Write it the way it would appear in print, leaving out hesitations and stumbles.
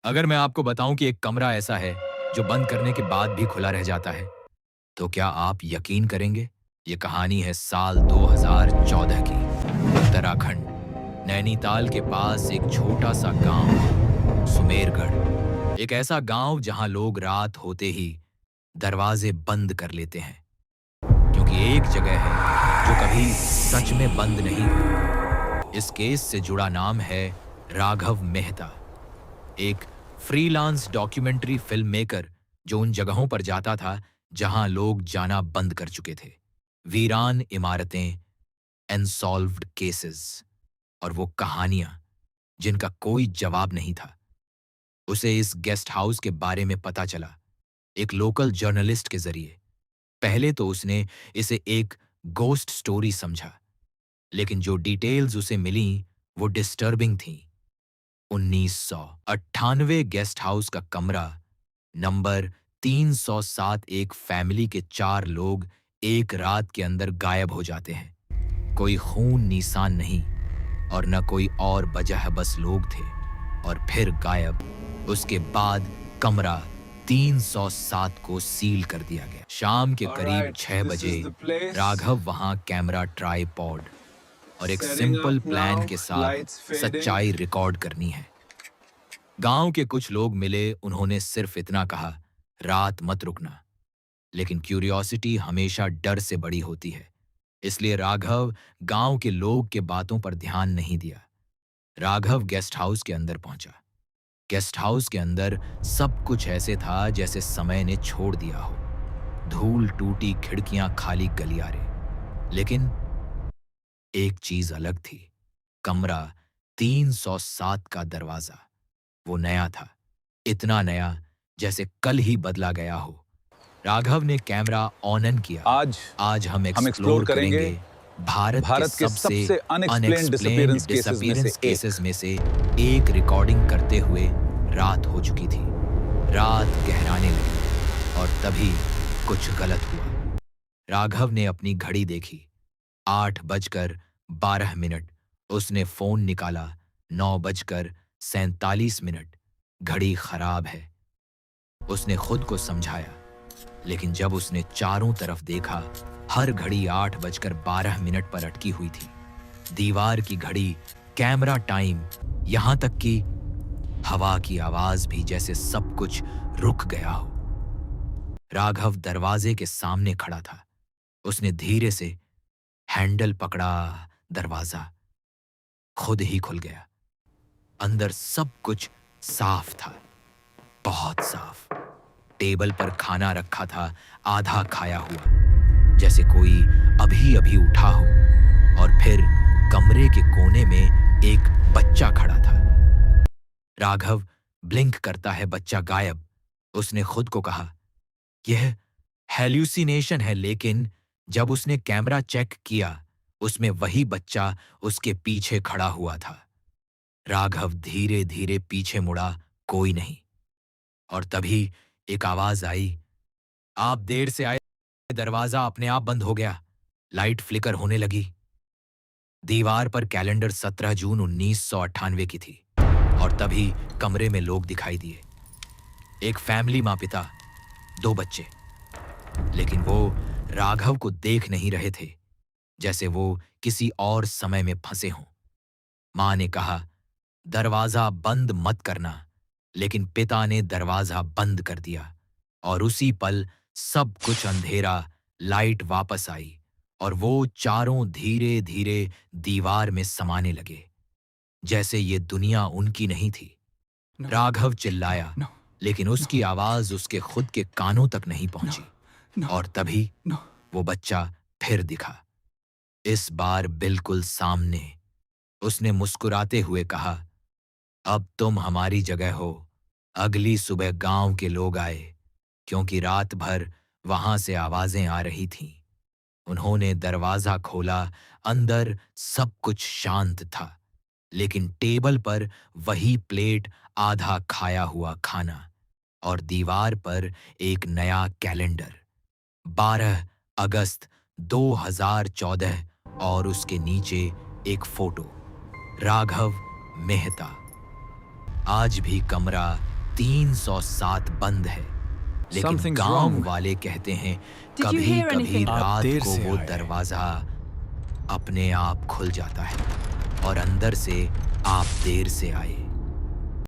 अगर मैं आपको बताऊं कि एक कमरा ऐसा है जो बंद करने के बाद भी खुला रह जाता है, तो क्या आप यकीन करेंगे? ये कहानी है साल 2014 की। उत्तराखंड, नैनीताल के पास एक छोटा सा गांव, सुमेरगढ़। एक ऐसा गांव जहां लोग रात होते ही दरवाजे बंद कर लेते हैं, क्योंकि एक जगह है जो कभी सच में बंद नहीं हुई। इस केस से जुड़ा नाम है राघव मेहता, एक फ्रीलांस डॉक्यूमेंट्री फिल्म मेकर जो उन जगहों पर जाता था जहां लोग जाना बंद कर चुके थे। वीरान इमारतें, अनसॉल्व्ड केसेस और वो कहानियां जिनका कोई जवाब नहीं था। उसे इस गेस्ट हाउस के बारे में पता चला एक लोकल जर्नलिस्ट के जरिए। पहले तो उसने इसे एक गोस्ट स्टोरी समझा, लेकिन जो डिटेल्स उसे मिली वो डिस्टर्बिंग थीं। 1998 गेस्ट हाउस का कमरा नंबर 307, एक फैमिली के 4 लोग एक रात के अंदर गायब हो जाते हैं। कोई खून निशान नहीं और न कोई और वजह, बस लोग थे और फिर गायब। उसके बाद कमरा 307 को सील कर दिया गया। शाम के करीब 6 बजे राघव वहां कैमरा, ट्राइपॉड और एक सिंपल प्लान के साथ सच्चाई रिकॉर्ड करनी है। गांव के कुछ लोग मिले, उन्होंने सिर्फ इतना कहा, रात मत रुकना। लेकिन क्यूरियोसिटी हमेशा डर से बड़ी होती है, इसलिए राघव गांव के लोग के बातों पर ध्यान नहीं दिया। राघव गेस्ट हाउस के अंदर पहुंचा। गेस्ट हाउस के अंदर सब कुछ ऐसे था जैसे समय ने छोड़ दिया हो। धूल टूटी खिड़कियां, खाली गलियारे। लेकिन एक चीज अलग थी। कमरा 307 का दरवाजा, वो नया था, इतना नया जैसे कल ही बदला गया हो। राघव ने कैमरा ऑन किया। आज हम एक्सप्लोर करेंगे भारत के सबसे अनएक्सप्लेन्ड डिसअपीयरेंस केसेस में से एक। रिकॉर्डिंग करते हुए रात हो चुकी थी। रात गहराने लगी और तभी कुछ गलत हुआ। राघव ने अपनी घड़ी देखी, 8:12। उसने फोन निकाला, 9:47। घड़ी खराब है, उसने खुद को समझाया। लेकिन जब उसने चारों तरफ देखा, हर घड़ी 8:12 पर अटकी हुई थी। दीवार की घड़ी, कैमरा टाइम, यहां तक कि हवा की आवाज भी, जैसे सब कुछ रुक गया हो। राघव दरवाजे के सामने खड़ा था। उसने धीरे से हैंडल पकड़ा, दरवाजा खुद ही खुल गया। अंदर सब कुछ साफ था, बहुत साफ। टेबल पर खाना रखा था, आधा खाया हुआ, जैसे कोई अभी अभी उठा हो। और फिर कमरे के कोने में एक बच्चा खड़ा था। राघव ब्लिंक करता है, बच्चा गायब। उसने खुद को कहा, यह हेल्यूसिनेशन है। लेकिन जब उसने कैमरा चेक किया, उसमें वही बच्चा उसके पीछे खड़ा हुआ था। राघव धीरे धीरे पीछे मुड़ा, कोई नहीं। और तभी एक आवाज आई, आप देर से आए। दरवाजा अपने आप बंद हो गया। लाइट फ्लिकर होने लगी। दीवार पर कैलेंडर 17 जून 1998 की थी। और तभी कमरे में लोग दिखाई दिए। एक फैमिली, माँ, पिता, 2 बच्चे। लेकिन वो राघव को देख नहीं रहे थे, जैसे वो किसी और समय में फंसे हों। माँ ने कहा, दरवाजा बंद मत करना। लेकिन पिता ने दरवाजा बंद कर दिया और उसी पल सब कुछ अंधेरा। लाइट वापस आई और वो चारों धीरे धीरे दीवार में समाने लगे, जैसे ये दुनिया उनकी नहीं थी। राघव चिल्लाया, लेकिन उसकी आवाज उसके खुद के कानों तक नहीं पहुंची। और तभी वो बच्चा फिर दिखा, इस बार बिल्कुल सामने। उसने मुस्कुराते हुए कहा, अब तुम हमारी जगह हो। अगली सुबह गांव के लोग आए, क्योंकि रात भर वहां से आवाजें आ रही थीं। उन्होंने दरवाजा खोला। अंदर सब कुछ शांत था, लेकिन टेबल पर वही प्लेट, आधा खाया हुआ खाना और दीवार पर एक नया कैलेंडर, 12 अगस्त 2014, और उसके नीचे एक फोटो, राघव मेहता। आज भी कमरा 307 बंद है, लेकिन Something's गांव wrong. वाले कहते हैं Did you कभी hear कभी anything? आप रात देर को से वो आए। दरवाजा अपने आप खुल जाता है और अंदर से आप देर से आए